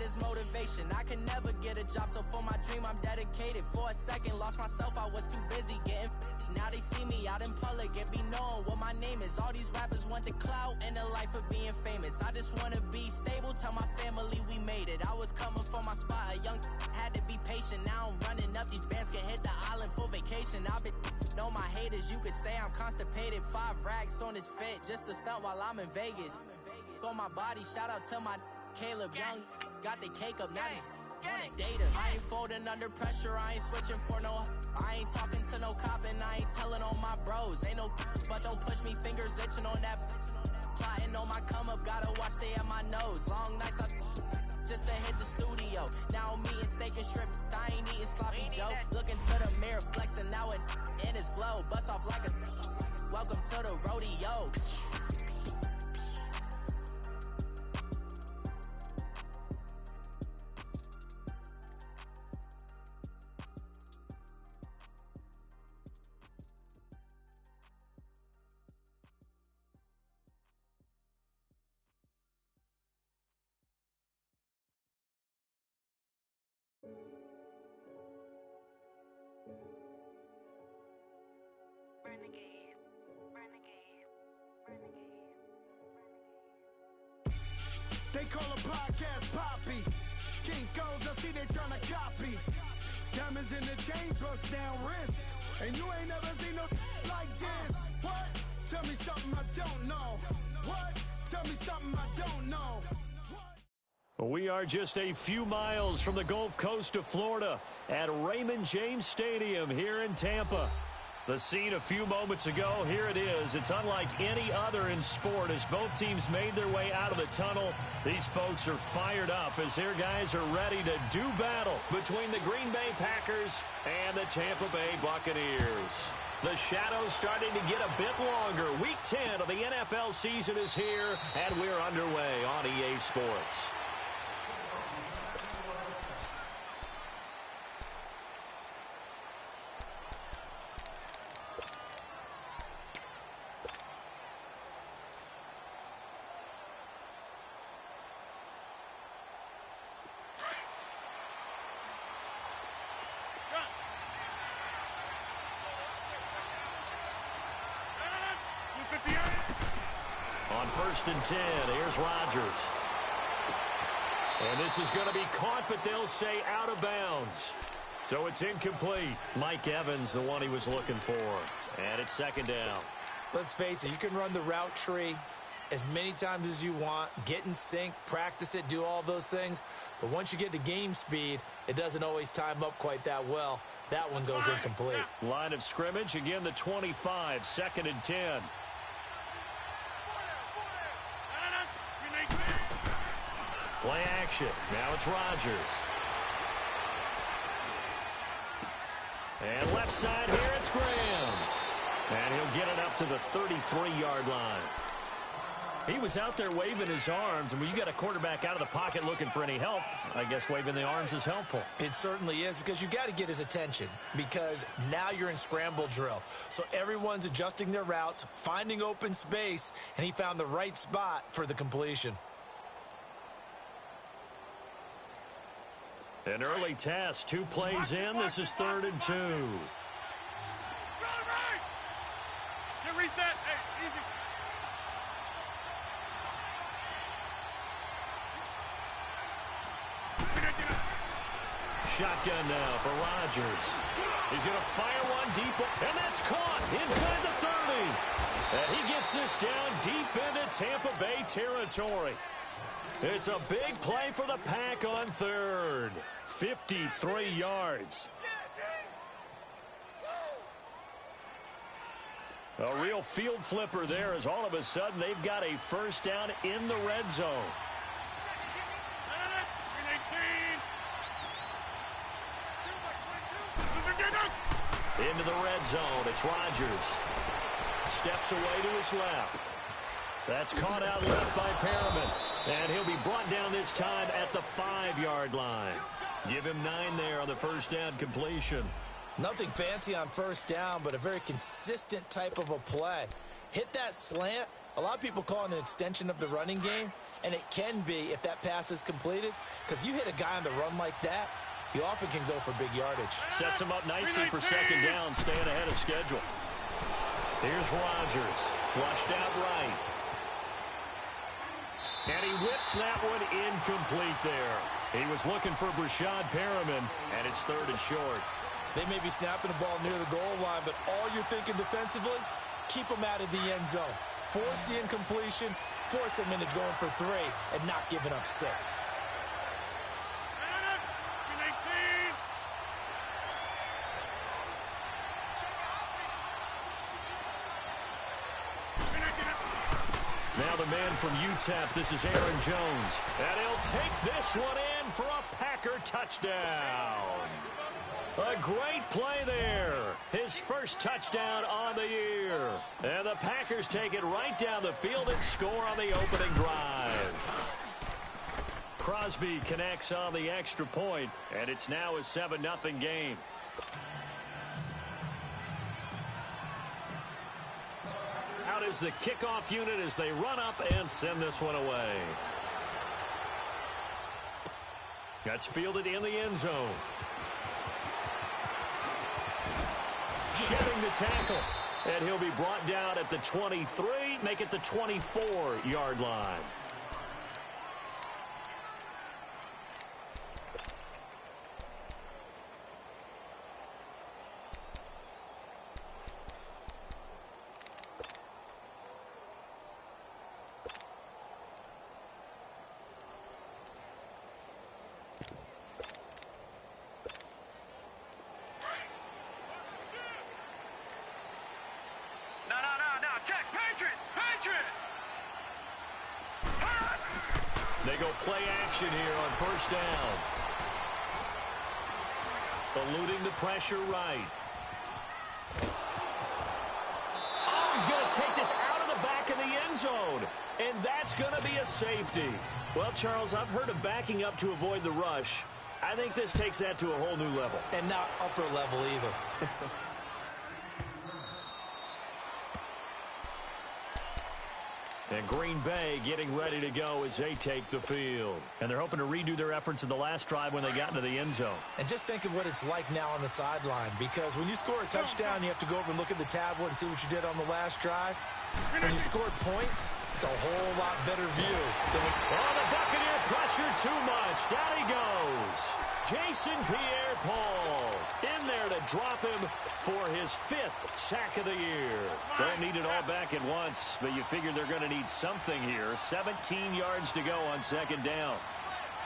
is motivation. I can never get a job, so for my dream I'm dedicated. For a second, lost myself, I was too busy getting busy. Now they see me out in public and be knowing what my name is. All these rappers want the clout and the life of being famous. I just wanna be stable, tell my family we made it. I was coming for my spot, a young had to be patient. Now I'm running up, these bands can hit the island for vacation. I've been on my haters, you could say I'm constipated. 5 racks on his fit, just to stunt while I'm in Vegas. On my body, shout out to my Caleb Young. Got the cake up, now these wanna date her. I ain't folding under pressure, I ain't switching for no. I ain't talking to no cop and I ain't telling on my bros. Ain't no but don't push me, fingers itching on that. Plotting on my come up, gotta watch stay at my nose. Long nights I just to hit the studio. Now I'm eating steak and shrimp, I ain't eating sloppy joe. Looking to the mirror, flexing now and in his glow. Bust off like a welcome to the rodeo. They call a podcast Poppy. Kinkos, I see they tryna copy. Diamonds in the chains, bust down wrists. And you ain't never seen no like this. What? Tell me something I don't know. What? Tell me something I don't know. We are just a few miles from the Gulf Coast of Florida at Raymond James Stadium here in Tampa. The scene a few moments ago, here it is. It's unlike any other in sport as both teams made their way out of the tunnel. These folks are fired up as their guys are ready to do battle between the Green Bay Packers and the Tampa Bay Buccaneers. The shadow's starting to get a bit longer. Week 10 of the NFL season is here, and we're underway on EA Sports. On 1st and 10, here's Rodgers. And this is going to be caught, but they'll say out of bounds. So it's incomplete. Mike Evans, the one he was looking for. And it's 2nd down. Let's face it, you can run the route tree as many times as you want, get in sync, practice it, do all those things. But once you get to game speed, it doesn't always time up quite that well. That one goes incomplete. Line of scrimmage, again the 25, 2nd and 10. Play action. Now it's Rodgers. And left side here, it's Graham. And he'll get it up to the 33-yard line. He was out there waving his arms, and when you got a quarterback out of the pocket looking for any help, I guess waving the arms is helpful. It certainly is, because you got to get his attention, because now you're in scramble drill. So everyone's adjusting their routes, finding open space, and he found the right spot for the completion. An early test, 2 plays in. This is 3rd and 2. Get reset. Hey, easy. Shotgun now for Rodgers. He's going to fire one deep, and that's caught inside the 30. And he gets this down deep into Tampa Bay territory. It's a big play for the Pack on 3rd. 53 yards. A real field flipper there as all of a sudden they've got a 1st down in the red zone. Into the red zone. It's Rodgers. Steps away to his left. That's caught out left by Perriman. And he'll be brought down this time at the 5-yard line. Give him 9 there on the 1st down completion. Nothing fancy on 1st down, but a very consistent type of a play. Hit that slant. A lot of people call it an extension of the running game. And it can be if that pass is completed, because you hit a guy on the run like that, you often can go for big yardage. Sets him up nicely for second down, staying ahead of schedule. Here's Rodgers, flushed out right. And he whips that one incomplete there. He was looking for Brashad Perriman, and it's 3rd and short. They may be snapping the ball near the goal line, but all you're thinking defensively, keep them out of the end zone. Force the incompletion, force them into going for 3, and not giving up 6. Now the man from UTEP, this is Aaron Jones. And he'll take this one in for a Packer touchdown. A great play there. His first touchdown on the year. And the Packers take it right down the field and score on the opening drive. Crosby connects on the extra point, and it's now a 7-0 game. Out is the kickoff unit as they run up and send this one away. That's fielded in the end zone. Shedding the tackle. And he'll be brought down at the 23, make it the 24-yard line. They go play action here on first down. Eluding the pressure right. Oh, he's going to take this out of the back of the end zone. And that's going to be a safety. Well, Charles, I've heard of backing up to avoid the rush. I think this takes that to a whole new level. And not upper level either. And Green Bay getting ready to go as they take the field. And they're hoping to redo their efforts in the last drive when they got into the end zone. And just think of what it's like now on the sideline, because when you score a touchdown, you have to go over and look at the tablet and see what you did on the last drive. When you scored points, it's a whole lot better view than when... Oh, the Buccaneer pressure too much. Down he goes. Jason Pierre-Paul in there to drop him for his 5th sack of the year. Don't need it all back at once, but you figure they're going to need something here. 17 yards to go on second down.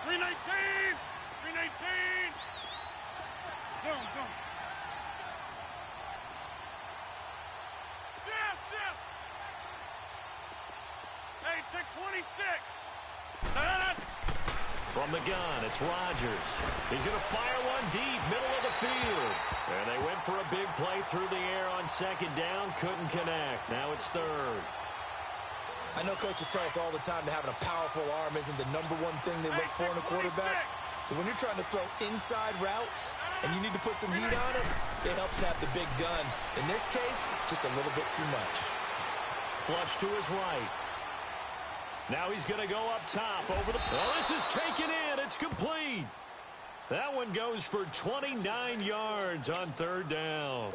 319! 319! Zone. Shift! Hey, check 26! From the gun, it's Rodgers. He's going to fire one deep, middle of the field. And they went for a big play through the air on second down. Couldn't connect. Now it's 3rd. I know coaches tell us all the time that having a powerful arm isn't the #1 thing they look for in a quarterback. But when you're trying to throw inside routes and you need to put some heat on it helps have the big gun. In this case, just a little bit too much. Flush to his right. Now he's going to go up top over the... Oh, this is taken in. It's complete. That one goes for 29 yards on 3rd down.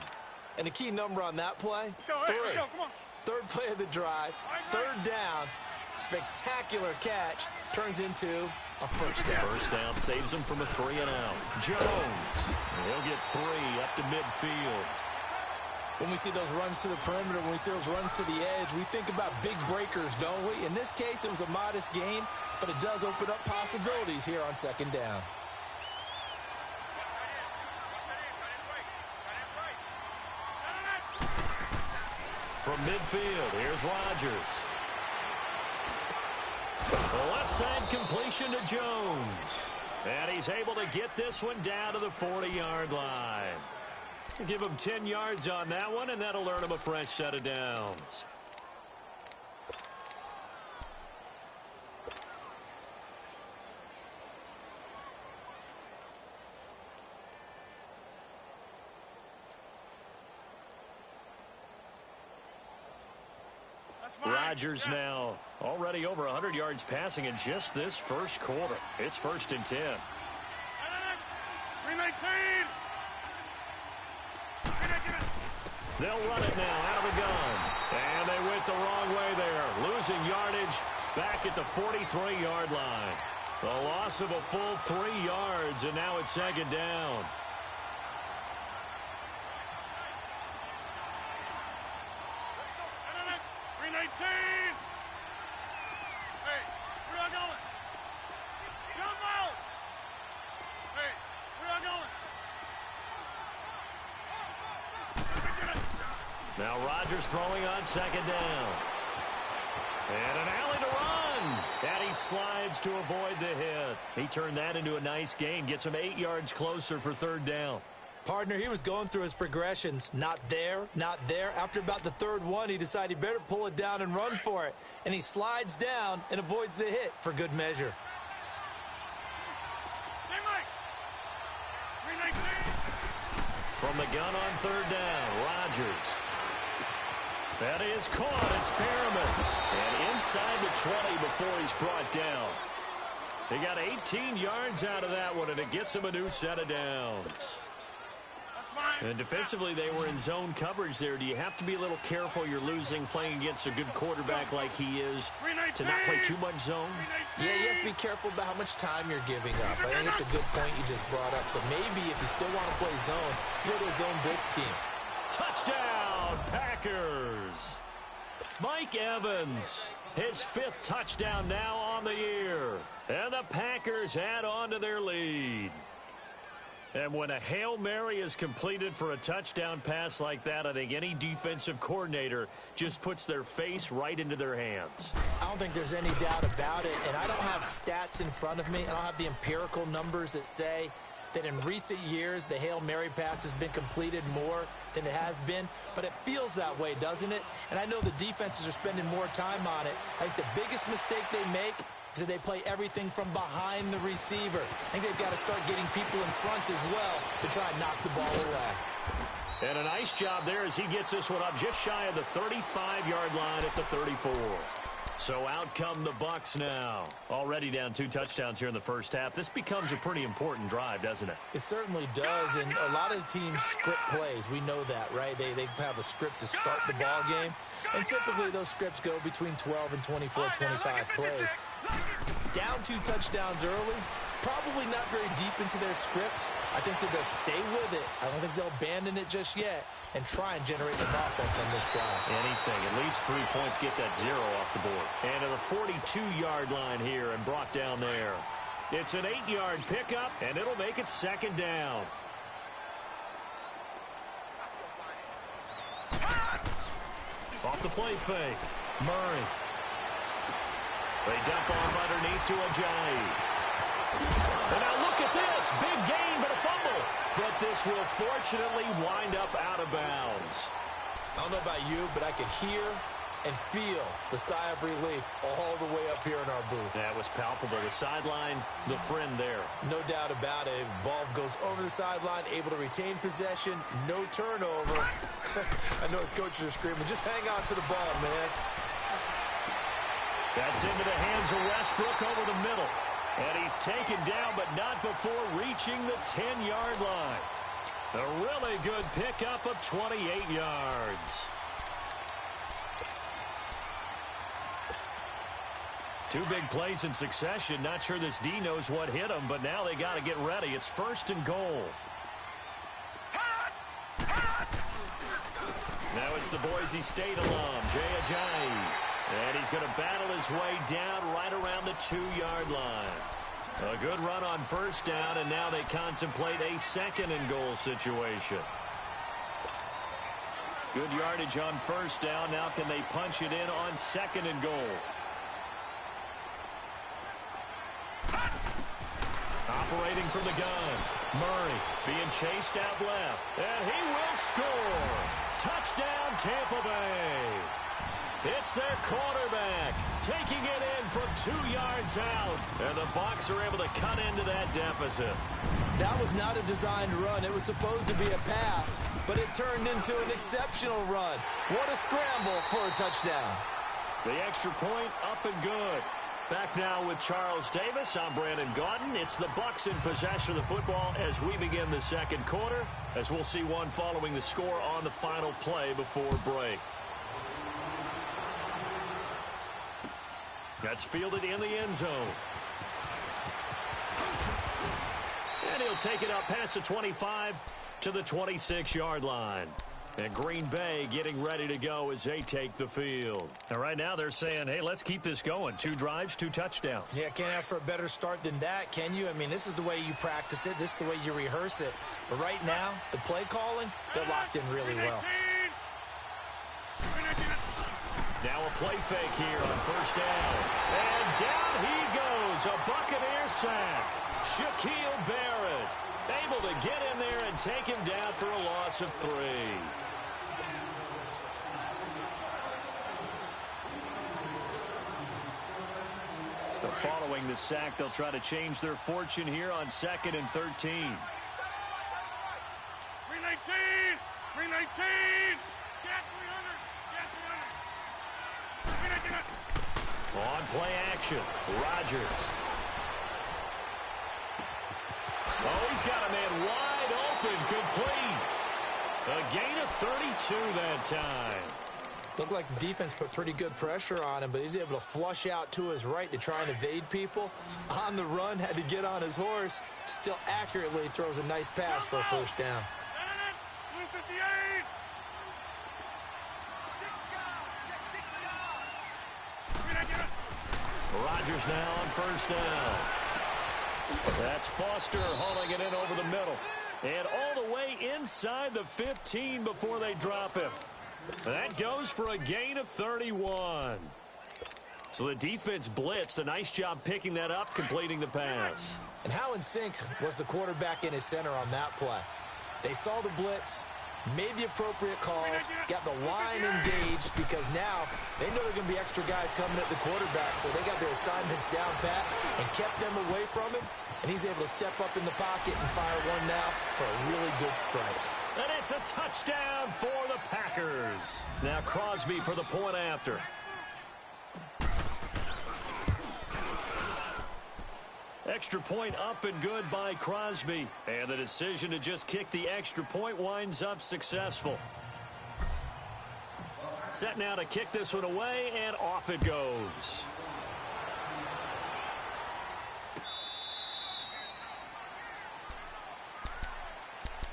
And the key number on that play, Go, 3. hey, come on. 3rd play of the drive, 3rd down, spectacular catch, turns into a first down. First down saves him from a 3-and-out. Jones, he'll get 3 up to midfield. When we see those runs to the perimeter, when we see those runs to the edge, we think about big breakers, don't we? In this case, it was a modest gain, but it does open up possibilities here on second down. From midfield, here's Rodgers. The left side completion to Jones. And he's able to get this one down to the 40-yard line. Give him 10 yards on that one, and that'll earn him a fresh set of downs. Rodgers now already over 100 yards passing in just this first quarter. It's 1st and 10. 319. They'll run it now out of the gun. And they went the wrong way there. Losing yardage back at the 43-yard line. The loss of a full 3 yards, and now it's 2nd down. Hey, where y'all going? Jump out! Hey, where y'all going? Now Rodgers throwing on 2nd down. And an alley to run. And he slides to avoid the hit. He turned that into a nice gain. Gets him 8 yards closer for 3rd down. Partner, he was going through his progressions. Not there, not there. After about the 3rd one, he decided he better pull it down and run for it. And he slides down and avoids the hit for good measure. Hey, Mike! 319. From the gun on 3rd down, Rodgers. That is caught. It's Perriman. And inside the 20 before he's brought down. He got 18 yards out of that one, and it gets him a new set of downs. And defensively, they were in zone coverage there. Do you have to be a little careful? You're losing playing against a good quarterback like he is to not play too much zone? Yeah, you have to be careful about how much time you're giving up. I think it's a good point you just brought up. So maybe if you still want to play zone, you go to a zone blitz scheme. Touchdown, Packers. Mike Evans, his 5th touchdown now on the year. And the Packers add on to their lead. And when a Hail Mary is completed for a touchdown pass like that, I think any defensive coordinator just puts their face right into their hands. I don't think there's any doubt about it. And I don't have stats in front of me. I don't have the empirical numbers that say that in recent years the Hail Mary pass has been completed more than it has been. But it feels that way, doesn't it? And I know the defenses are spending more time on it. I think the biggest mistake they make is they play everything from behind the receiver. I think they've got to start getting people in front as well to try and knock the ball away. And a nice job there as he gets this one up just shy of the 35-yard line at the 34. So out come the Bucs now. Already down 2 touchdowns here in the first half. This becomes a pretty important drive, doesn't it? It certainly does, and a lot of teams script plays. We know that, right? They have a script to start the ball game, and typically those scripts go between 12 and 24, 25 plays. Down 2 touchdowns early, probably not very deep into their script. I think that they'll stay with it. I don't think they'll abandon it just yet and try and generate some offense on this drive. Anything. At least 3 points, get that 0 off the board. And to the 42-yard line here and brought down there. It's an 8-yard pickup, and it'll make it 2nd down. Off the play fake. Murray. They dump off underneath to Ajayi. And now look at this. Big gain, but a fumble. But this will fortunately wind up out of bounds. I don't know about you, but I could hear and feel the sigh of relief all the way up here in our booth. That was palpable. The sideline, the friend there. No doubt about it. Ball goes over the sideline, able to retain possession, no turnover. I know his coaches are screaming, just hang on to the ball, man. That's into the hands of Westbrook over the middle. And he's taken down, but not before reaching the 10-yard line. A really good pickup of 28 yards. 2 big plays in succession. Not sure this D knows what hit him, but now they got to get ready. It's 1st and goal. Now it's the Boise State alum, Jay Ajayi. And he's going to battle his way down right around the 2-yard line. A good run on 1st down, and now they contemplate a 2nd and goal situation. Good yardage on 1st down. Now can they punch it in on 2nd and goal? Operating from the gun. Murray being chased out left. And he will score. Touchdown, Tampa Bay. It's their quarterback taking it in from 2 yards out. And the Bucs are able to cut into that deficit. That was not a designed run. It was supposed to be a pass, but it turned into an exceptional run. What a scramble for a touchdown. The extra point up and good. Back now with Charles Davis. I'm Brandon Gaudin. It's the Bucks in possession of the football as we begin the second quarter, as we'll see one following the score on the final play before break. That's fielded in the end zone. And he'll take it up past the 25 to the 26-yard line. And Green Bay getting ready to go as they take the field. And right now they're saying, hey, let's keep this going. 2 drives, 2 touchdowns. Yeah, can't ask for a better start than that, can you? I mean, this is the way you practice it. This is the way you rehearse it. But right now, the play calling, they're locked in really well. Now a play fake here on first down. And down he goes. A Buccaneer sack. Shaquille Barrett able to get in there and take him down for a loss of 3. Following the sack, they'll try to change their fortune here on 2nd and 13. Green 19! Green 19! Scat 300! Scat 300! On play action, Rodgers. Oh, he's got a man wide open, complete. A gain of 32 that time. Looked like the defense put pretty good pressure on him, but he's able to flush out to his right to try and evade people. On the run, had to get on his horse. Still accurately throws a nice pass for a first down. Blue 58! Rodgers now on first down. That's Foster hauling it in over the middle. And all the way inside the 15 before they drop him. That goes for a gain of 31. So the defense blitzed. A nice job picking that up, completing the pass. And how in sync was the quarterback in his center on that play? They saw the blitz, made the appropriate calls, got the line engaged because now they know there are going to be extra guys coming at the quarterback, so they got their assignments down pat and kept them away from him, and he's able to step up in the pocket and fire one now for a really good strike. And it's a touchdown for the Packers. Now Crosby for the point after. Extra point up and good by Crosby. And the decision to just kick the extra point winds up successful. Set now to kick this one away, and off it goes.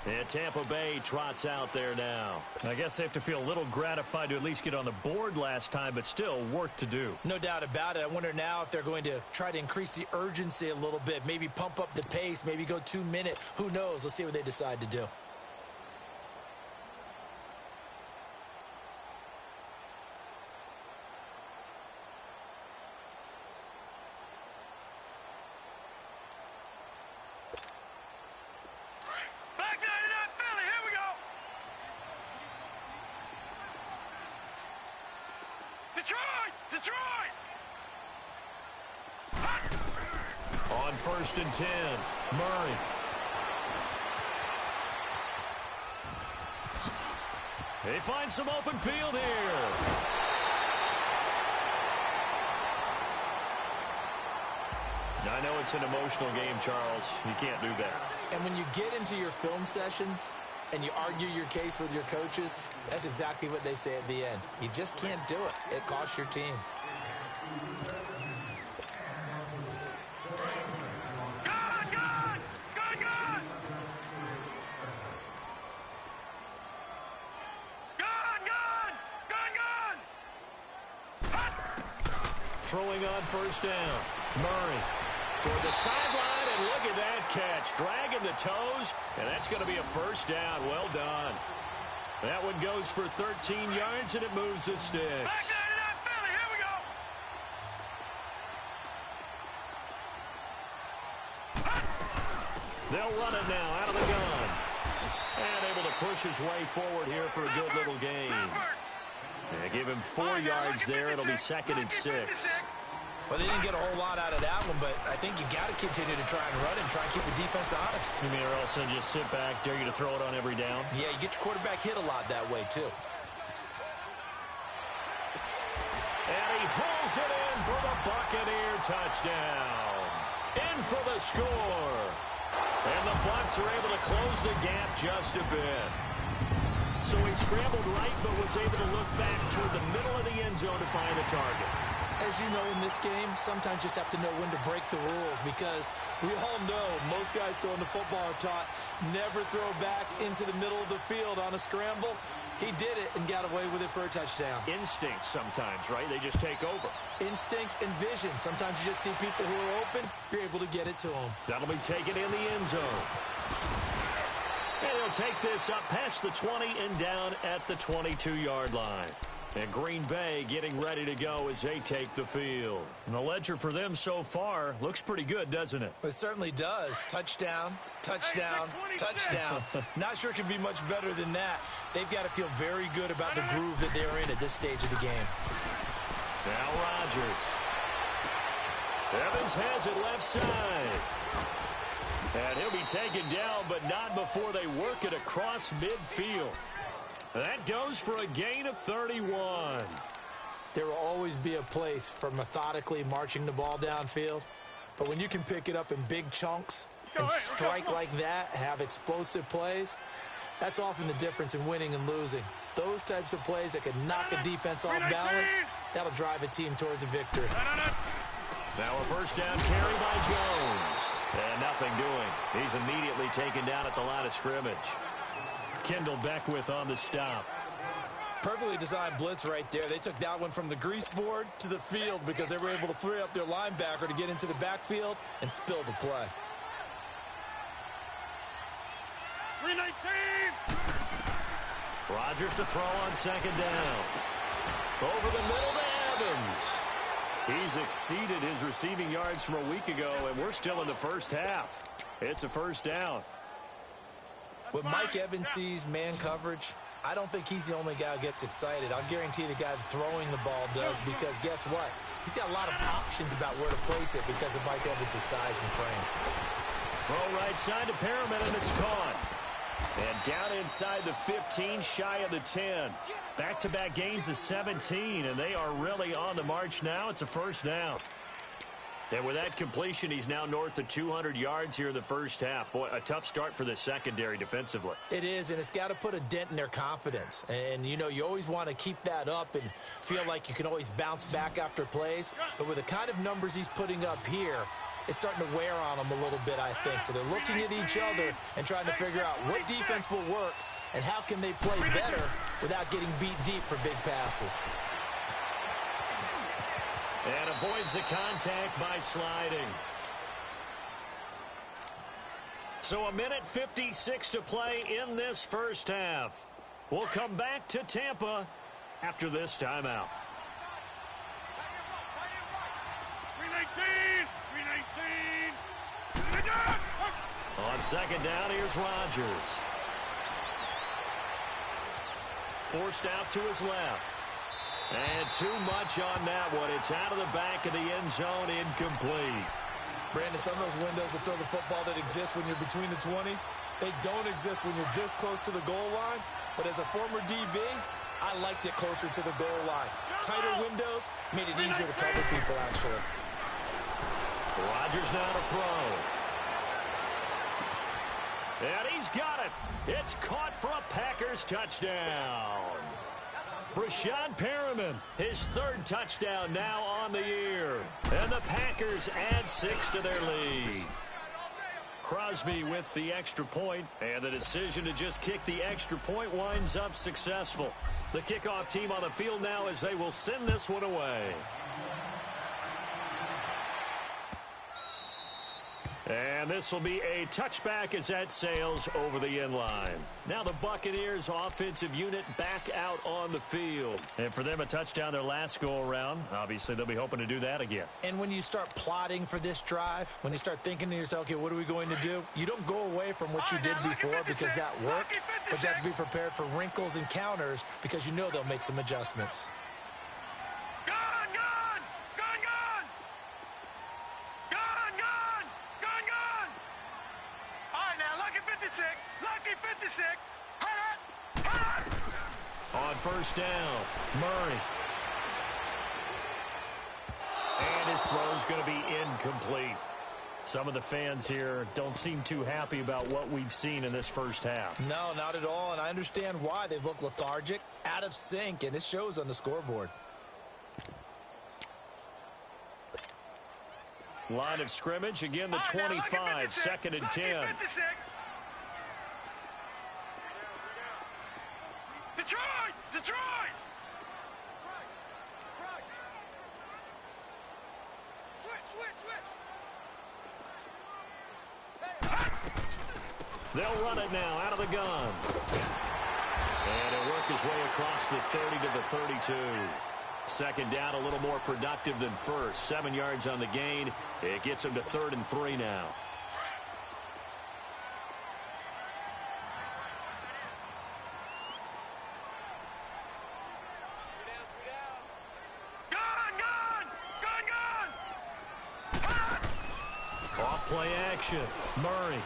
And Tampa Bay trots out there now. I guess they have to feel a little gratified to at least get on the board last time, but still work to do. No doubt about it. I wonder now if they're going to try to increase the urgency a little bit, maybe pump up the pace, maybe go 2 minutes. Who knows? Let's see what they decide to do. Detroit! On 1st and 10, Murray. They find some open field here. I know it's an emotional game, Charles. You can't do that. And when you get into your film sessions and you argue your case with your coaches, that's exactly what they say at the end. You just can't do it. It costs your team. Throwing on 1st down. Murray toward the sideline, and look at that catch. Dragging the toes, and that's going to be a 1st down. Well done. That one goes for 13 yards, and it moves the sticks. Back down to that Philly. Here we go. They'll run it now out of the gun. And able to push his way forward here for a good little gain. Yeah, give him 4 yards there. It'll be 2nd and 6. Well, they didn't get a whole lot out of that one, but I think you got to continue to try and run and try and keep the defense honest. You mean, or else they'll just sit back, dare you to throw it on every down? Yeah, you get your quarterback hit a lot that way, too. And he hauls it in for the Buccaneer touchdown. In for the score. And the Bucs are able to close the gap just a bit. So he scrambled right, but was able to look back toward the middle of the end zone to find the target. As you know, in this game, sometimes you just have to know when to break the rules, because we all know most guys throwing the football are taught never throw back into the middle of the field on a scramble. He did it and got away with it for a touchdown. Instinct sometimes, right? They just take over. Instinct and vision. Sometimes you just see people who are open, you're able to get it to them. That'll be taken in the end zone. And he'll take this up past the 20 and down at the 22-yard line. And Green Bay getting ready to go as they take the field. And the ledger for them so far looks pretty good, doesn't it? It certainly does. Touchdown, touchdown, touchdown. Not sure it can be much better than that. They've got to feel very good about the groove that they're in at this stage of the game. Now Rodgers. Evans has it left side. And he'll be taken down, but not before they work it across midfield. That goes for a gain of 31. There will always be a place for methodically marching the ball downfield. But when you can pick it up in big chunks and strike like that, have explosive plays, that's often the difference in winning and losing. Those types of plays that can knock a defense off balance, that'll drive a team towards a victory. Now a first down carry by Jones. And nothing doing. He's immediately taken down at the line of scrimmage. Kendall Beckwith on the stop. Perfectly designed blitz right there. They took that one from the grease board to the field because they were able to free up their linebacker to get into the backfield and spill the play. 319. Rodgers to throw on second down. Over the middle to Evans. He's exceeded his receiving yards from a week ago, and we're still in the first half. It's a first down. When Mike Evans sees man coverage, I don't think he's the only guy who gets excited. I'll guarantee the guy throwing the ball does, because guess what? He's got a lot of options about where to place it because of Mike Evans' size and frame. Throw right side to Perriman, and it's caught. And down inside the 15, shy of the 10. Back-to-back gains of 17, and they are really on the march now. It's a first down. And with that completion, he's now north of 200 yards here in the first half. Boy, a tough start for the secondary defensively. It is, and it's got to put a dent in their confidence. And, you know, you always want to keep that up and feel like you can always bounce back after plays. But with the kind of numbers he's putting up here, it's starting to wear on them a little bit, I think. So they're looking at each other and trying to figure out what defense will work and how can they play better without getting beat deep for big passes. And avoids the contact by sliding. So a minute 56 to play in this first half. We'll come back to Tampa after this timeout. 319. 319. On second down, here's Rodgers. Forced out to his left. And too much on that one. It's out of the back of the end zone, incomplete. Brandon, some of those windows that throw the football that exist when you're between the 20s, they don't exist when you're this close to the goal line. But as a former DB, I liked it closer to the goal line. Tighter windows made it easier to cover people, actually. Rodgers now to throw. And he's got it. It's caught for a Packers touchdown. Rashad Perriman, his third touchdown now on the year. And the Packers add 6 to their lead. Crosby with the extra point, and the decision to just kick the extra point winds up successful. The kickoff team on the field now as they will send this one away. And this will be a touchback as that sails over the end line. Now the Buccaneers offensive unit back out on the field. And for them, a touchdown their last go-around. Obviously, they'll be hoping to do that again. And when you start plotting for this drive, when you start thinking to yourself, okay, what are we going to do? You don't go away from what you did before because that worked, but you have to be prepared for wrinkles and counters because you know they'll make some adjustments. On first down, Murray. And his throw is going to be incomplete. Some of the fans here don't seem too happy about what we've seen in this first half. No, not at all, and I understand why. They've looked lethargic, out of sync, and it shows on the scoreboard. Line of scrimmage, again the 25, second and 10. Detroit! Detroit! They'll run it now out of the gun. And he'll work his way across the 30 to the 32. Second down, a little more productive than first. 7 yards on the gain. It gets him to 3rd and 3 now. Off play action. Murray.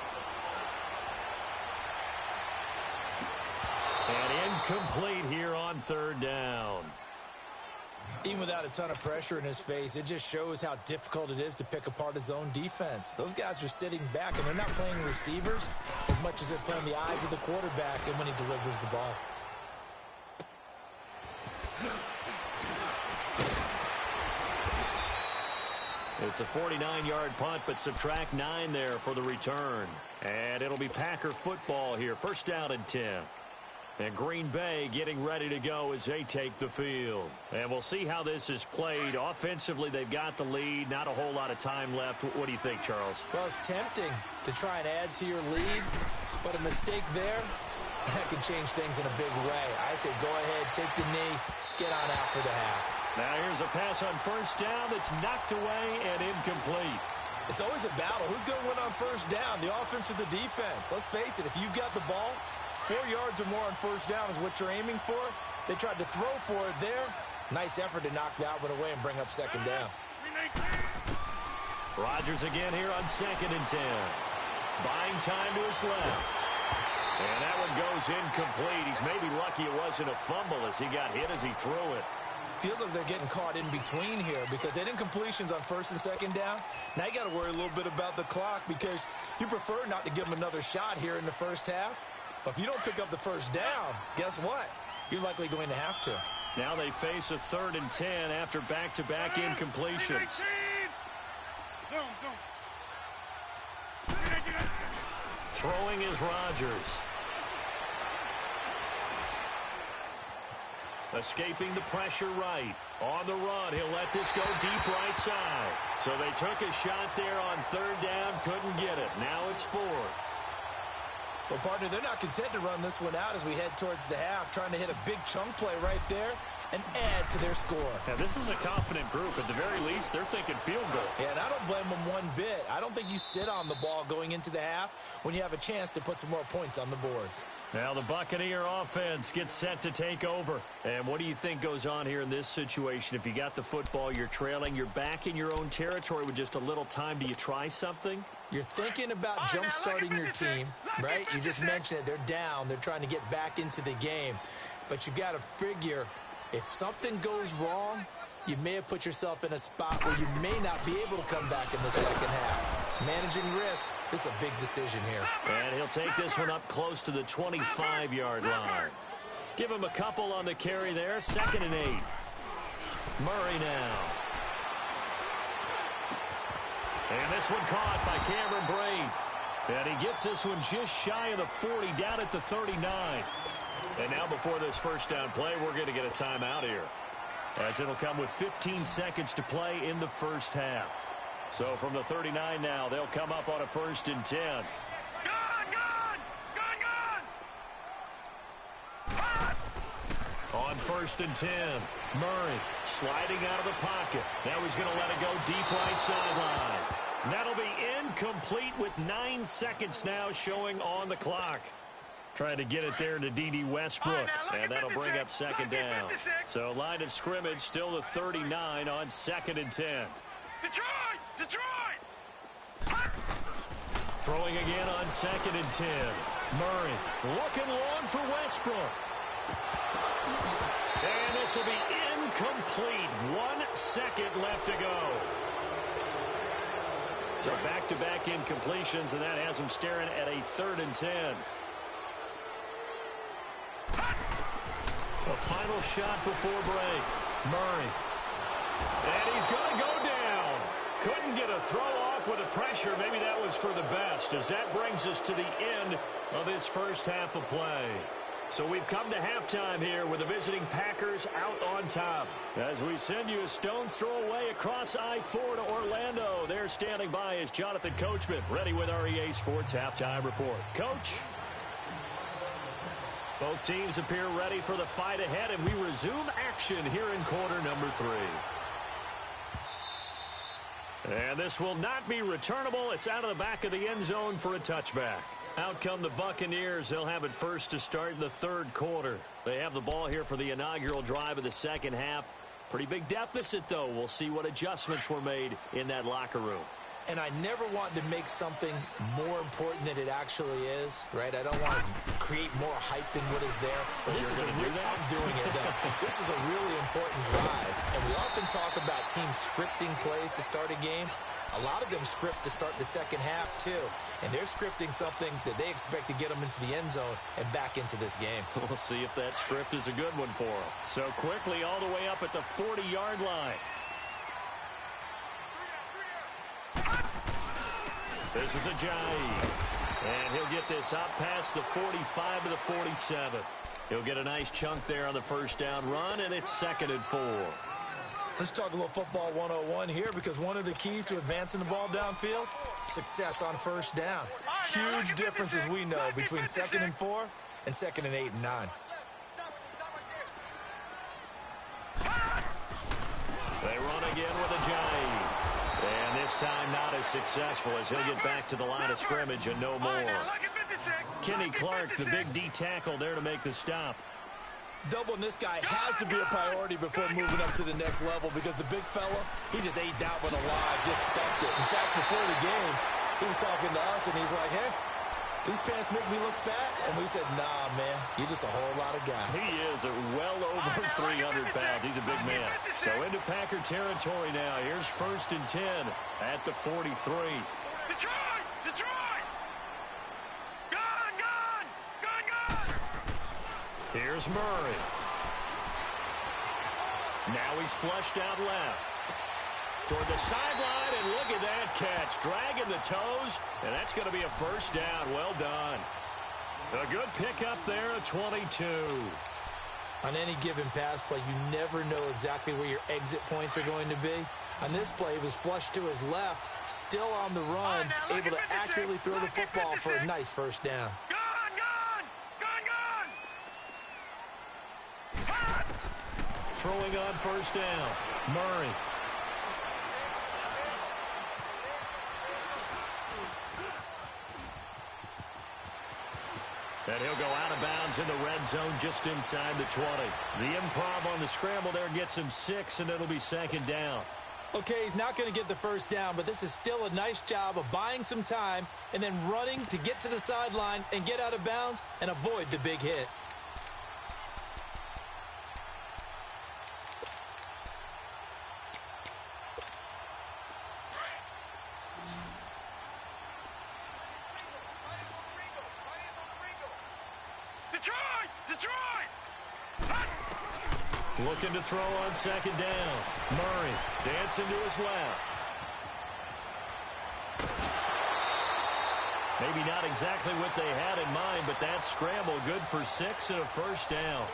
And incomplete here on 3rd down. Even without a ton of pressure in his face, it just shows how difficult it is to pick apart his own defense. Those guys are sitting back, and they're not playing receivers as much as they're playing the eyes of the quarterback and when he delivers the ball. It's a 49-yard punt, but subtract 9 there for the return. And it'll be Packer football here. First down and 10. And Green Bay getting ready to go as they take the field. And we'll see how this is played. Offensively, they've got the lead. Not a whole lot of time left. What do you think, Charles? Well, it's tempting to try and add to your lead, but a mistake there, that could change things in a big way. I say go ahead, take the knee, get on out for the half. Now here's a pass on first down that's knocked away and incomplete. It's always a battle. Who's going to win on first down, the offense or the defense? Let's face it, if you've got the ball, 4 yards or more on first down is what you're aiming for. They tried to throw for it there. Nice effort to knock that one away and bring up second down. Rodgers again here on 2nd and 10. Buying time to his left. And that one goes incomplete. He's maybe lucky it wasn't a fumble as he got hit as he threw it. Feels like they're getting caught in between here because they didn't completions on first and second down. Now you got to worry a little bit about the clock because you prefer not to give them another shot here in the first half. But if you don't pick up the first down, guess what? You're likely going to have to. Now they face a 3rd and 10 after back-to-back incompletions. Throwing is Rodgers. Escaping the pressure right. On the run, he'll let this go deep right side. So they took a shot there on 3rd down, couldn't get it. Now it's 4th. Well, partner, they're not content to run this one out as we head towards the half, trying to hit a big chunk play right there and add to their score. Now, this is a confident group. At the very least, they're thinking field goal. Yeah, and I don't blame them one bit. I don't think you sit on the ball going into the half when you have a chance to put some more points on the board. Now the Buccaneer offense gets set to take over. And what do you think goes on here in this situation? If you got the football, you're trailing, you're back in your own territory with just a little time. Do you try something? You're thinking about jump-starting your team, right? You just mentioned it. They're down. They're trying to get back into the game. But you got to figure if something goes wrong, you may have put yourself in a spot where you may not be able to come back in the second half. Managing risk, this is a big decision here. And he'll take this one up close to the 25-yard line. Give him a couple on the carry there. 2nd and 8. Murray now. And this one caught by Cameron Brate. And he gets this one just shy of the 40, down at the 39. And now before this first down play, we're going to get a timeout here, as it'll come with 15 seconds to play in the first half. So from the 39 now, they'll come up on a 1st and 10. On 1st and 10, Murray sliding out of the pocket. Now he's going to let it go deep right sideline. That'll be incomplete with 9 seconds now showing on the clock. Trying to get it there to D.D. Westbrook, and that'll bring up 2nd down. So line of scrimmage still the 39 on 2nd and 10. Detroit! Throwing again on 2nd and 10. Murray looking long for Westbrook. And this will be incomplete. 1 second left to go. So back-to-back incompletions, and that has them staring at a 3rd and 10. A final shot before break. Murray. And he's going to go down. Couldn't get a throw off with the pressure. Maybe that was for the best, as that brings us to the end of this first half of play. So we've come to halftime here with the visiting Packers out on top. As we send you a stone's throw away across I-4 to Orlando. There standing by is Jonathan Coachman, ready with our EA Sports Halftime Report. Coach? Both teams appear ready for the fight ahead, and we resume action here in quarter number 3. And this will not be returnable. It's out of the back of the end zone for a touchback. Out come the Buccaneers. They'll have it first to start in the 3rd quarter. They have the ball here for the inaugural drive of the second half. Pretty big deficit, though. We'll see what adjustments were made in that locker room. And I never want to make something more important than it actually is, right? I don't want to create more hype than what is there. But this is I'm doing it, though. This is a really important drive. And we often talk about teams scripting plays to start a game. A lot of them script to start the second half, too. And they're scripting something that they expect to get them into the end zone and back into this game. We'll see if that script is a good one for them. So quickly all the way up at the 40-yard line. This is Ajayi. And he'll get this out past the 45 to the 47. He'll get a nice chunk there on the first down run, and it's 2nd and 4. Let's talk a little football 101 here, because one of the keys to advancing the ball downfield, success on first down. Huge difference, as we know, between 2nd and 4 and 2nd and 8 and 9. They run again with Ajayi. And this time not as successful, as he'll get back to the line of scrimmage and no more. Kenny Clark, the big D tackle, there to make the stop. Doubling this guy has to be a priority before moving up to the next level, because the big fella, he just ate that one alive, just stuffed it. In fact, before the game, he was talking to us, and he's like, hey, these pants make me look fat. And we said, nah, man, you're just a whole lot of guy. He is well over 300 pounds. He's a big man. So into Packer territory now. Here's 1st and 10 at the 43. Detroit! Detroit! Gun! Gun! Gun! Gun! Here's Murray. Now he's flushed out left. Toward the sideline, and look at that catch. Dragging the toes, and that's going to be a first down. Well done. A good pickup there, a 22. On any given pass play, you never know exactly where your exit points are going to be. On this play, he was flushed to his left, still on the run, able to accurately throw the football for a nice first down. Throwing on first down, Murray. And he'll go out of bounds in the red zone just inside the 20. The improv on the scramble there gets him 6, and it'll be 2nd down. Okay, he's not going to get the first down, but this is still a nice job of buying some time and then running to get to the sideline and get out of bounds and avoid the big hit. Looking to throw on 2nd down. Murray dancing to his left. Maybe not exactly what they had in mind, but that scramble good for 6 and a first down.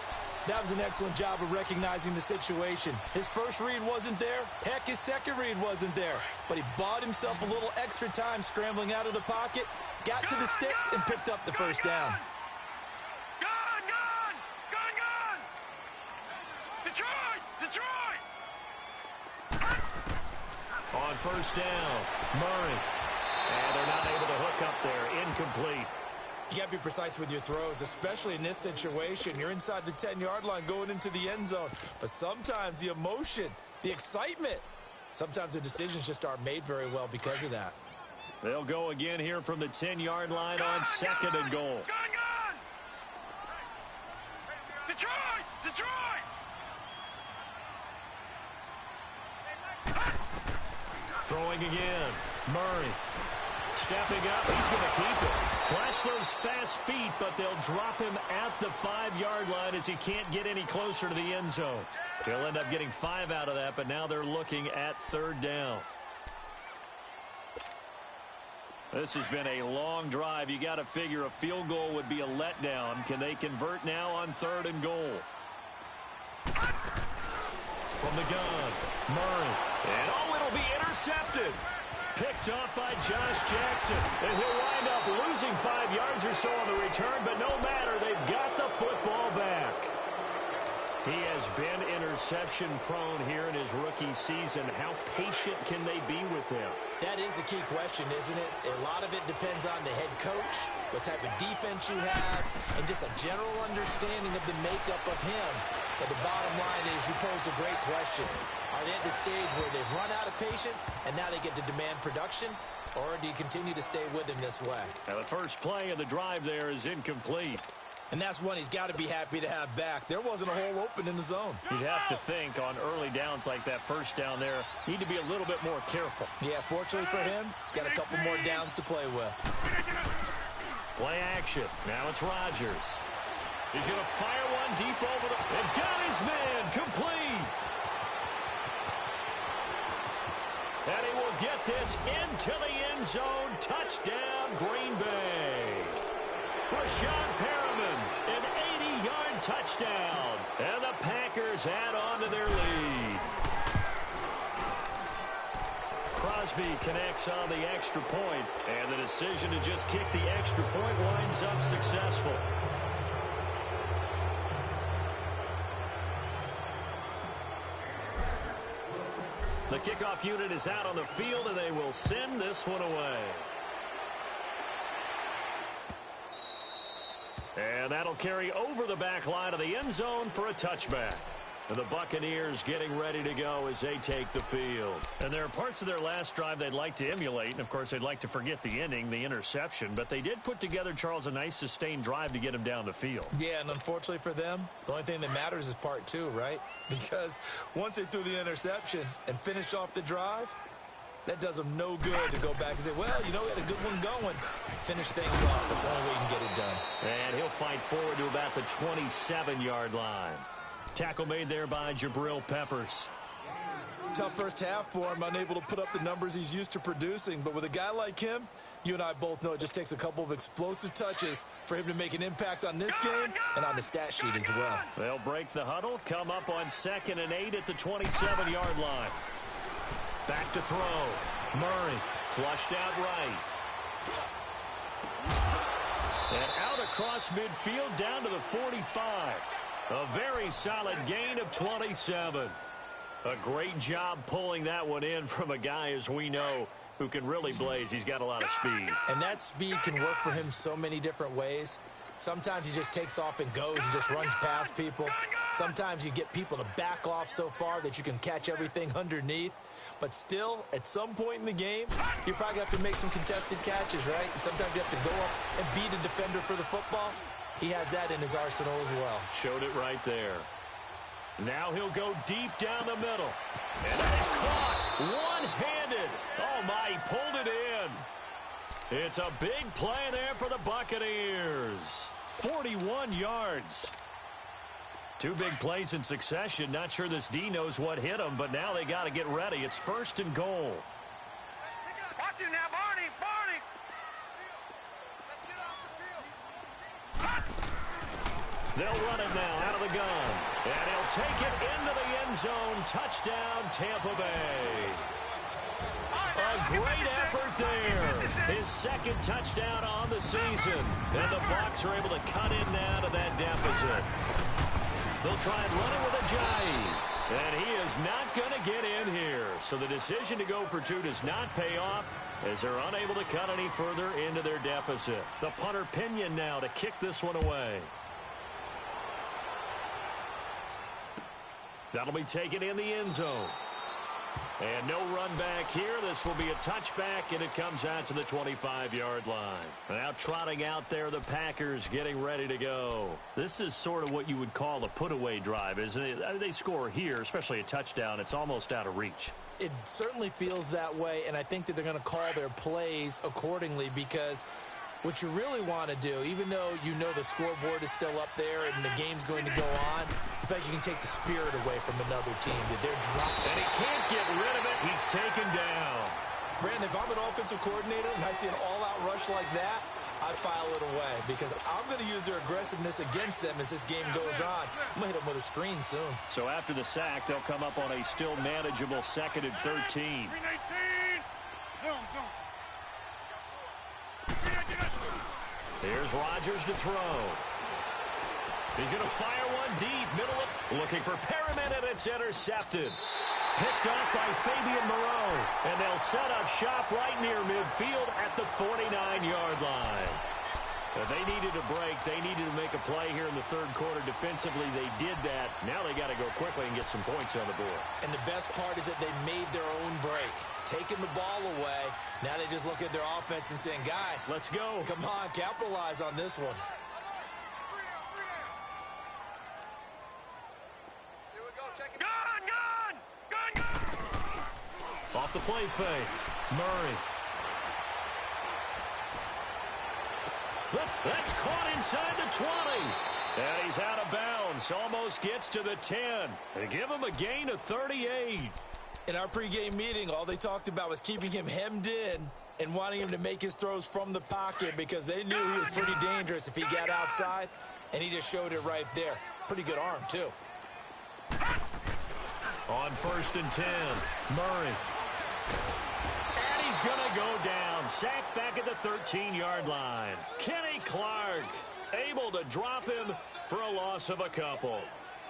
That was an excellent job of recognizing the situation. His first read wasn't there. Heck, his second read wasn't there. But he bought himself a little extra time scrambling out of the pocket, got to the sticks, and picked up the first down. On first down, Murray. And they're not able to hook up there. Incomplete. You got to be precise with your throws, especially in this situation. You're inside the 10-yard line going into the end zone. But sometimes the emotion, the excitement, sometimes the decisions just aren't made very well because of that. They'll go again here from the 10-yard line on 2nd and goal. Detroit! Detroit! Throwing again. Murray stepping up. He's going to keep it. Flash those fast feet, but they'll drop him at the 5-yard line as he can't get any closer to the end zone. He'll end up getting 5 out of that, but now they're looking at 3rd down. This has been a long drive. You got to figure a field goal would be a letdown. Can they convert now on 3rd and goal? From the gun, Murray. And it'll be intercepted. Picked up by Josh Jackson. And he'll wind up losing 5 yards or so on the return, but no matter, they've got the football back. He has been interception-prone here in his rookie season. How patient can they be with him? That is the key question, isn't it? A lot of it depends on the head coach, what type of defense you have, and just a general understanding of the makeup of him. But the bottom line is you posed a great question. Are they at the stage where they've run out of patience and now they get to demand production? Or do you continue to stay with him this way? Now the first play of the drive there is incomplete. And that's one he's got to be happy to have back. There wasn't a hole open in the zone. You'd have to think on early downs like that first down there, need to be a little bit more careful. Yeah, fortunately for him, got a couple more downs to play with. Play action. Now it's Rodgers. He's going to fire one deep over the... And got his man complete. And he will get this into the end zone. Touchdown, Green Bay. Brashad Perriman, an 80-yard touchdown. And the Packers add on to their lead. Crosby connects on the extra point, and the decision to just kick the extra point winds up successful. The kickoff unit is out on the field, and they will send this one away. And that'll carry over the back line of the end zone for a touchback. And the Buccaneers getting ready to go as they take the field. And there are parts of their last drive they'd like to emulate. And, of course, they'd like to forget the ending, the interception. But they did put together, Charles, a nice sustained drive to get him down the field. Yeah, and unfortunately for them, the only thing that matters is part 2, right? Because once they threw the interception and finished off the drive, that does them no good to go back and say, well, you know, we had a good one going. Finish things off. That's the only way you can get it done. And he'll fight forward to about the 27-yard line. Tackle made there by Jabril Peppers. Tough first half for him, unable to put up the numbers he's used to producing. But with a guy like him, you and I both know it just takes a couple of explosive touches for him to make an impact on this game and on the stat sheet as well. They'll break the huddle, come up on 2nd and 8 at the 27-yard line. Back to throw. Murray flushed out right. And out across midfield down to the 45. A very solid gain of 27. A great job pulling that one in from a guy, as we know, who can really blaze. He's got a lot of speed. And that speed can work for him so many different ways. Sometimes he just takes off and goes and just runs past people. Sometimes you get people to back off so far that you can catch everything underneath. But still, at some point in the game, you probably have to make some contested catches, right? Sometimes you have to go up and beat a defender for the football. He has that in his arsenal as well. Showed it right there. Now he'll go deep down the middle. And that is caught one-handed. Oh, my, he pulled it in. It's a big play there for the Buccaneers. 41 yards. 2 big plays in succession. Not sure this D knows what hit him, but now they got to get ready. It's 1st and goal. Watch him now, Barney! Barney! Let's get off the field! They'll run it now out of the gun. And he'll take it into the end zone. Touchdown, Tampa Bay. A great effort there. His 2nd touchdown on the season. And the Bucs are able to cut in now to that deficit. They'll try and run it with Ajayi. And he is not going to get in here. So the decision to go for 2 does not pay off as they're unable to cut any further into their deficit. The punter Pinion now to kick this one away. That'll be taken in the end zone. And no run back here. This will be a touchback, and it comes out to the 25-yard line. Now trotting out there, the Packers getting ready to go. This is sort of what you would call a put-away drive, isn't it? I mean, they score here, especially a touchdown. It's almost out of reach. It certainly feels that way, and I think that they're going to call their plays accordingly, because what you really want to do, even though you know the scoreboard is still up there and the game's going to go on, I think you can take the spirit away from another team that they're dropping. And he can't get rid of it. He's taken down. Brandon, if I'm an offensive coordinator and I see an all-out rush like that, I file it away, because I'm going to use their aggressiveness against them as this game goes on. I'm going to hit them with a screen soon. So after the sack, they'll come up on a still manageable 2nd and 13. Here's Rodgers to throw. He's going to fire one deep. Middle of, looking for Perriman, and it's intercepted. Picked up by Fabian Moreau. And they'll set up shop right near midfield at the 49-yard line. If they needed a break, they needed to make a play here in the third quarter. Defensively, they did that. Now they got to go quickly and get some points on the board. And the best part is that they made their own break, taking the ball away. Now they just look at their offense and saying, guys, let's go. Come on, capitalize on this one. Here we go. Check it. Gun! Off the play fake. Murray. That's caught inside the 20. And he's out of bounds. Almost gets to the 10. They give him a gain of 38. In our pregame meeting, all they talked about was keeping him hemmed in and wanting him to make his throws from the pocket, because they knew he was pretty dangerous if he got outside, and he just showed it right there. Pretty good arm, too. On 1st and 10, Murray. And he's going to go down. Sacked back at the 13-yard line. Kenny Clark able to drop him for a loss of a couple.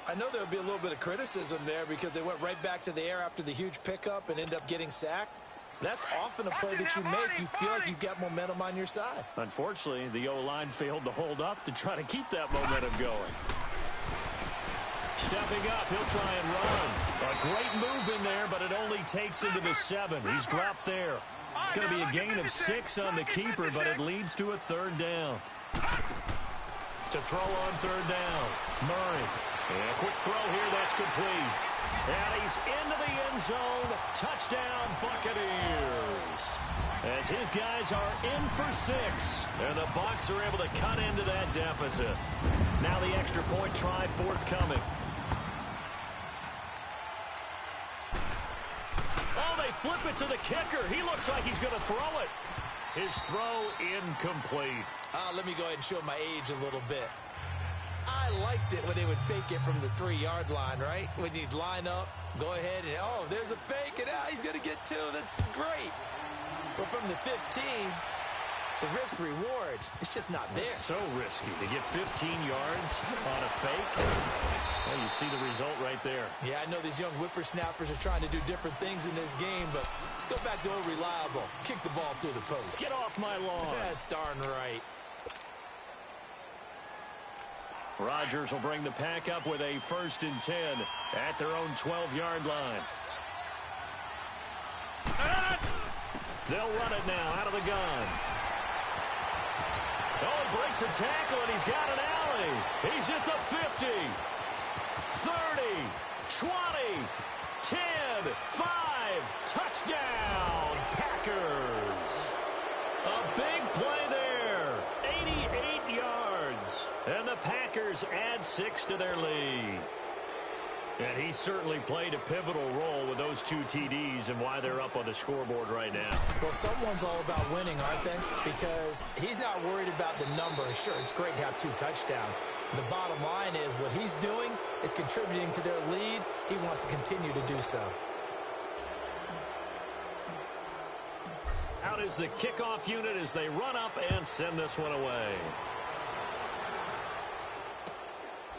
I know there'll be a little bit of criticism there because they went right back to the air after the huge pickup and end up getting sacked. That's often a play that you make. You feel like you've got momentum on your side. Unfortunately, the O-line failed to hold up to try to keep that momentum going. Stepping up, he'll try and run. A great move in there, but it only takes him to the 7. He's dropped there. It's going to be a gain of 6 on the keeper, but it leads to a 3rd down. To throw on 3rd down, Murray. And a quick throw here, that's complete. And he's into the end zone. Touchdown, Buccaneers. As his guys are in for 6. And the Bucs are able to cut into that deficit. Now the extra point try forthcoming. Oh, they flip it to the kicker. He looks like he's going to throw it. His throw incomplete. Let me go ahead and show my age a little bit. I liked it when they would fake it from the 3-yard line, right? When you'd line up, go ahead, and, oh, there's a fake, and he's going to get 2. That's great. But from the 15, the risk-reward, it's just not there. It's so risky to get 15 yards on a fake. Well, you see the result right there. Yeah, I know these young whippersnappers are trying to do different things in this game, but let's go back to old reliable. Kick the ball through the post. Get off my lawn. That's darn right. Rodgers will bring the pack up with a 1st and 10 at their own 12-yard line. They'll run it now out of the gun. Oh, he breaks a tackle, and he's got an alley. He's at the 50, 30, 20, 10, 5. Touchdown, Packers. A big play there. 88 yards. And the Packers add 6 to their lead. And he certainly played a pivotal role with those 2 TDs and why they're up on the scoreboard right now. Well, someone's all about winning, aren't they? Because he's not worried about the number. Sure, it's great to have 2 touchdowns. The bottom line is what he's doing is contributing to their lead. He wants to continue to do so. Out is the kickoff unit as they run up and send this one away.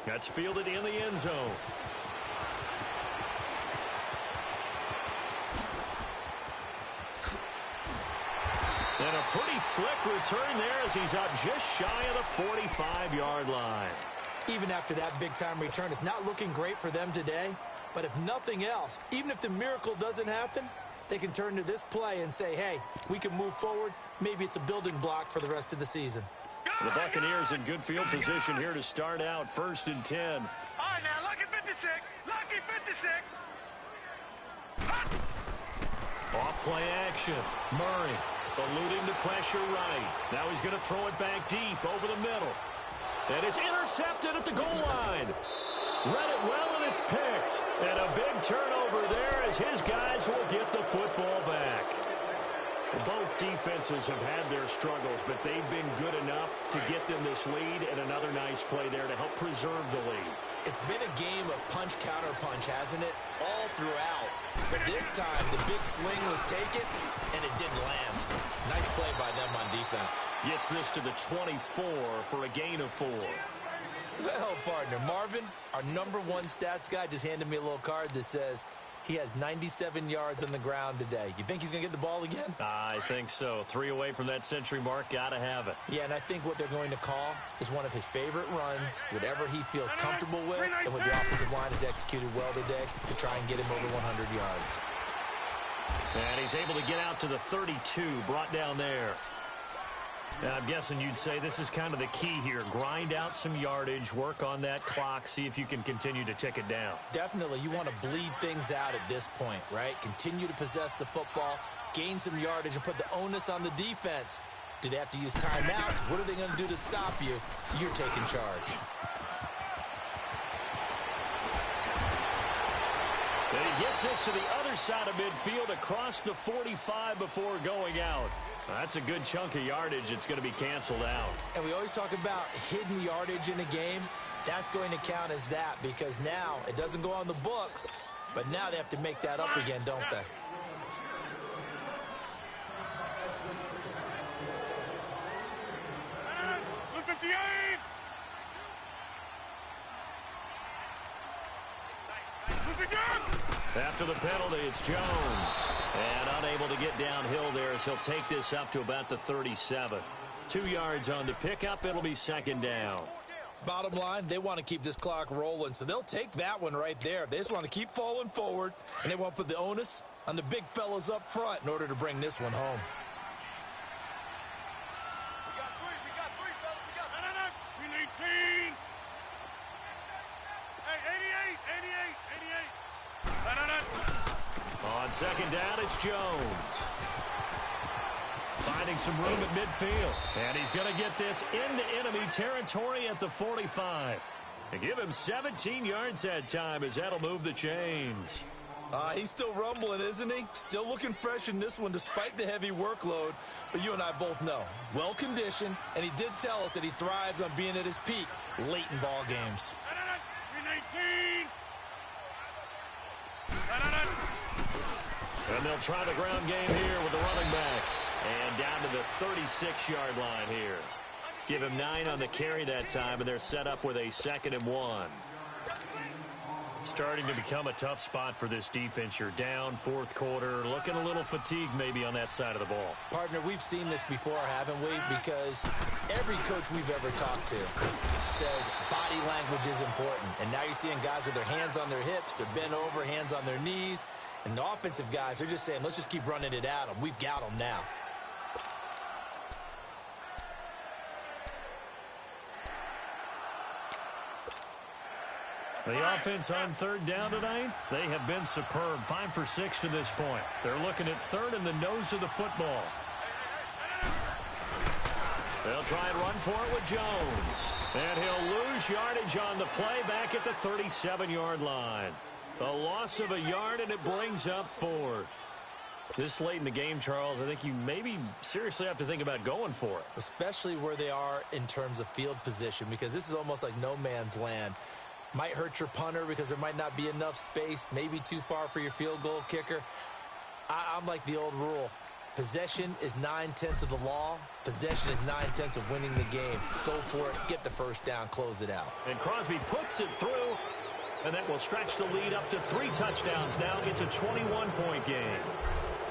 That's fielded in the end zone. And a pretty slick return there as he's up just shy of the 45-yard line. Even after that big-time return, it's not looking great for them today. But if nothing else, even if the miracle doesn't happen, they can turn to this play and say, hey, we can move forward. Maybe it's a building block for the rest of the season. The Buccaneers in good field position here to start out 1st and 10. All right, now, lucky 56. Lucky 56. Off play action. Murray eluding the pressure right. Now he's going to throw it back deep over the middle. And it's intercepted at the goal line. Read it well, and it's picked. And a big turnover there as his guys will get the football back. Both defenses have had their struggles, but they've been good enough to get them this lead, and another nice play there to help preserve the lead. It's been a game of punch-counter-punch, hasn't it? All throughout. But this time, the big swing was taken, and it didn't land. Nice play by them on defense. Gets this to the 24 for a gain of 4. Well, partner, Marvin, our #1 stats guy, just handed me a little card that says he has 97 yards on the ground today. You think he's going to get the ball again? I think so. 3 away from that century mark. Got to have it. Yeah, and I think what they're going to call is one of his favorite runs, whatever he feels comfortable with, and what the offensive line has executed well today to try and get him over 100 yards. And he's able to get out to the 32, brought down there. Now, I'm guessing you'd say this is kind of the key here. Grind out some yardage, work on that clock, see if you can continue to tick it down. Definitely. You want to bleed things out at this point, right? Continue to possess the football, gain some yardage, and put the onus on the defense. Do they have to use timeouts? What are they going to do to stop you? You're taking charge. And he gets us to the other side of midfield across the 45 before going out. That's a good chunk of yardage. It's going to be canceled out. And we always talk about hidden yardage in a game. That's going to count as that because now it doesn't go on the books, but now they have to make that up again, don't they? Look at the aim! After the penalty, it's Jones. And unable to get downhill there as he'll take this up to about the 37. 2 yards on the pickup. It'll be second down. Bottom line, they want to keep this clock rolling, so they'll take that one right there. They just want to keep falling forward, and they want to put the onus on the big fellas up front in order to bring this one home. We got three, fellas. We got... No. We need 10. Hey, 88. No. On second down, it's Jones. Finding some room at midfield. And he's going to get this into enemy territory at the 45. And give him 17 yards that time as that'll move the chains. He's still rumbling, isn't he? Still looking fresh in this one despite the heavy workload. But you and I both know, well-conditioned, and he did tell us that he thrives on being at his peak late in ball games. We need 10. And they'll try the ground game here with the running back. And down to the 36-yard line here. Give him 9 on the carry that time, and they're set up with a 2nd and 1. Starting to become a tough spot for this defense. You're down, fourth quarter, looking a little fatigued maybe on that side of the ball. Partner, we've seen this before, haven't we? Because every coach we've ever talked to says body language is important. And now you're seeing guys with their hands on their hips, they're bent over, hands on their knees. And the offensive guys, they're just saying, let's just keep running it at them. We've got them now. The offense on third down tonight, they have been superb. 5 for 6 to this point. They're looking at third in the nose of the football. They'll try and run for it with Jones. And he'll lose yardage on the play back at the 37-yard line. A loss of a yard, and it brings up 4th. This late in the game, Charles, I think you maybe seriously have to think about going for it. Especially where they are in terms of field position, because this is almost like no man's land. Might hurt your punter because there might not be enough space, maybe too far for your field goal kicker. I'm like the old rule. Possession is 9/10 of the law. Possession is 9/10 of winning the game. Go for it, get the first down, close it out. And Crosby puts it through, and that will stretch the lead up to 3 touchdowns now. It's a 21-point game.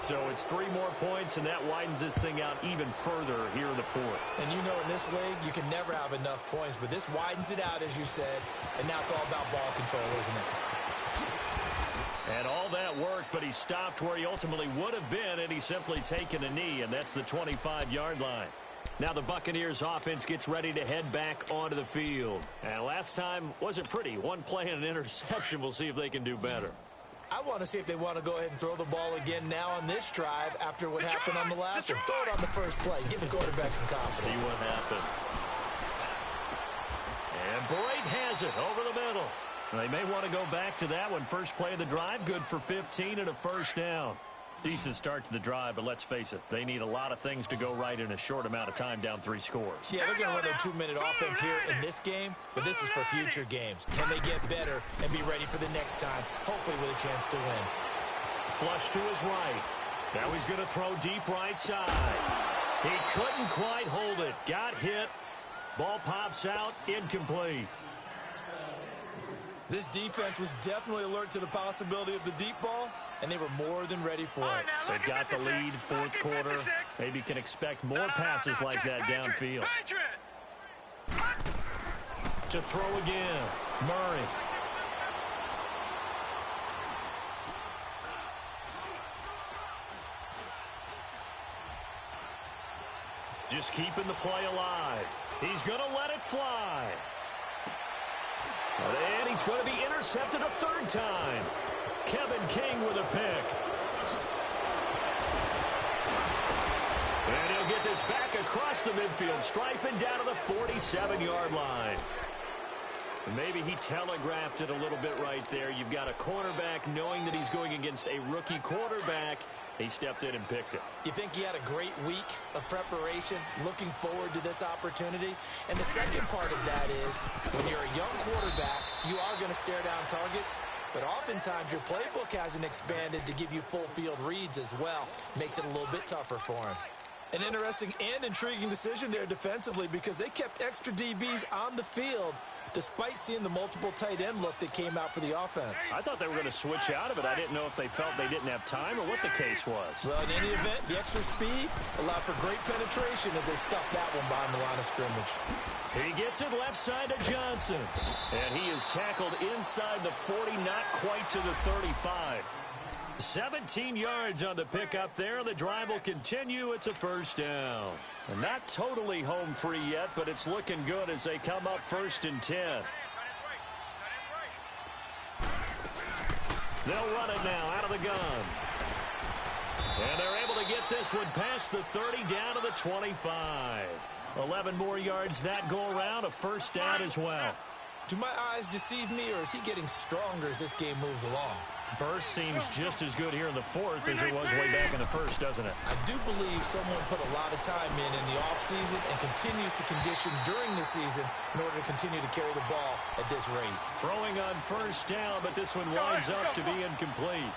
So it's 3 more points, and that widens this thing out even further here in the 4th. And you know in this league, you can never have enough points, but this widens it out, as you said, and now it's all about ball control, isn't it? And all that worked, but he stopped where he ultimately would have been, and he's simply taken a knee, and that's the 25-yard line. Now the Buccaneers offense gets ready to head back onto the field. And last time wasn't pretty. 1 play and an interception. We'll see if they can do better. I want to see if they want to go ahead and throw the ball again now on this drive after what happened on the last one. Throw it on the first play. Give the quarterback some confidence. See what happens. And Bright has it over the middle. They may want to go back to that one. First play of the drive, good for 15 and a first down. Decent start to the drive, but let's face it, they need a lot of things to go right in a short amount of time, down 3 scores. Yeah, they're going to run their 2-minute offense here in this game, but this is for future games. Can they get better and be ready for the next time, hopefully with a chance to win? Flush to his right. Now he's going to throw deep right side. He couldn't quite hold it. Got hit. Ball pops out, incomplete. This defense was definitely alert to the possibility of the deep ball, and they were more than ready for it. They've got the lead, fourth quarter. Maybe can expect more passes like that downfield. To throw again, Murray. Just keeping the play alive. He's going to let it fly. And he's going to be intercepted a third time. Kevin King with a pick. And he'll get this back across the midfield stripe and down to the 47-yard line. Maybe he telegraphed it a little bit right there. You've got a cornerback knowing that he's going against a rookie quarterback. He stepped in and picked it. You think he had a great week of preparation, looking forward to this opportunity? And the second part of that is, when you're a young quarterback, you are going to stare down targets, but oftentimes your playbook hasn't expanded to give you full field reads as well. Makes it a little bit tougher for him. An interesting and intriguing decision there defensively because they kept extra DBs on the field despite seeing the multiple tight end look that came out for the offense. I thought they were going to switch out of it. I didn't know if they felt they didn't have time or what the case was. Well, in any event, the extra speed allowed for great penetration as they stuffed that one behind the line of scrimmage. He gets it left side to Johnson. And he is tackled inside the 40, not quite to the 35. 17 yards on the pickup there. The drive will continue. It's a first down. And not totally home free yet, but it's looking good as they come up 1st and 10. They'll run it now out of the gun. And they're able to get this one past the 30 down to the 25. 11 more yards that go around, a first down as well. Do my eyes deceive me, or is he getting stronger as this game moves along? Burst seems just as good here in the fourth as it was way back in the first, doesn't it? I do believe someone put a lot of time in the offseason and continues to condition during the season in order to continue to carry the ball at this rate. Throwing on first down, but this one winds up to be incomplete.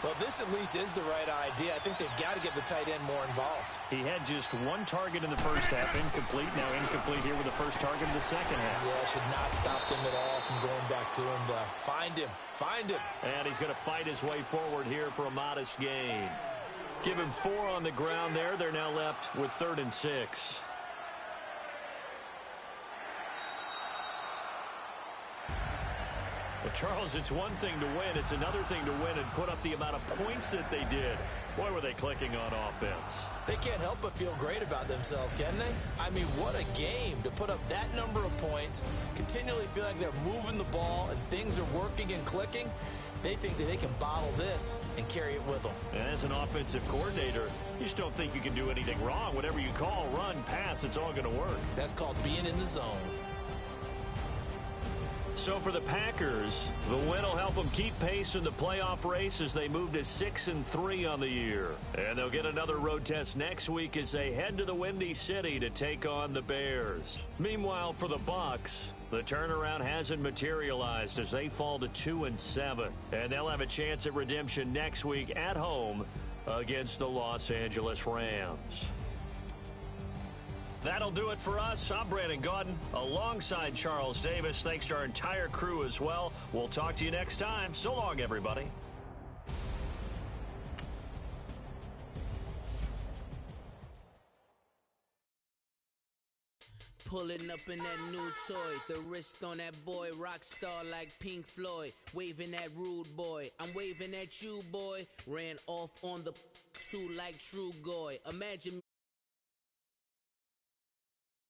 Well, this at least is the right idea. I think they've got to get the tight end more involved. He had just one target in the first half, incomplete. Now incomplete here with the first target in the second half. Yeah, should not stop them at all from going back to him to find him. Find him. And he's going to fight his way forward here for a modest gain. Give him 4 on the ground there. They're now left with 3rd and 6. But Charles, it's one thing to win. It's another thing to win and put up the amount of points that they did. Boy, were they clicking on offense. They can't help but feel great about themselves, can they? I mean, what a game to put up that number of points, continually feel like they're moving the ball and things are working and clicking. They think that they can bottle this and carry it with them. And as an offensive coordinator, you just don't think you can do anything wrong. Whatever you call, run, pass, it's all going to work. That's called being in the zone. So for the Packers, the win will help them keep pace in the playoff race as they move to 6-3 on the year. And they'll get another road test next week as they head to the Windy City to take on the Bears. Meanwhile, for the Bucs, the turnaround hasn't materialized as they fall to 2-7. And they'll have a chance at redemption next week at home against the Los Angeles Rams. That'll do it for us. I'm Brandon Gaudin alongside Charles Davis. Thanks to our entire crew as well. We'll talk to you next time. So long, everybody. Pulling up in that new toy, the wrist on that boy, rock star like Pink Floyd, waving at rude boy, I'm waving at you boy, ran off on the two like True Goy, imagine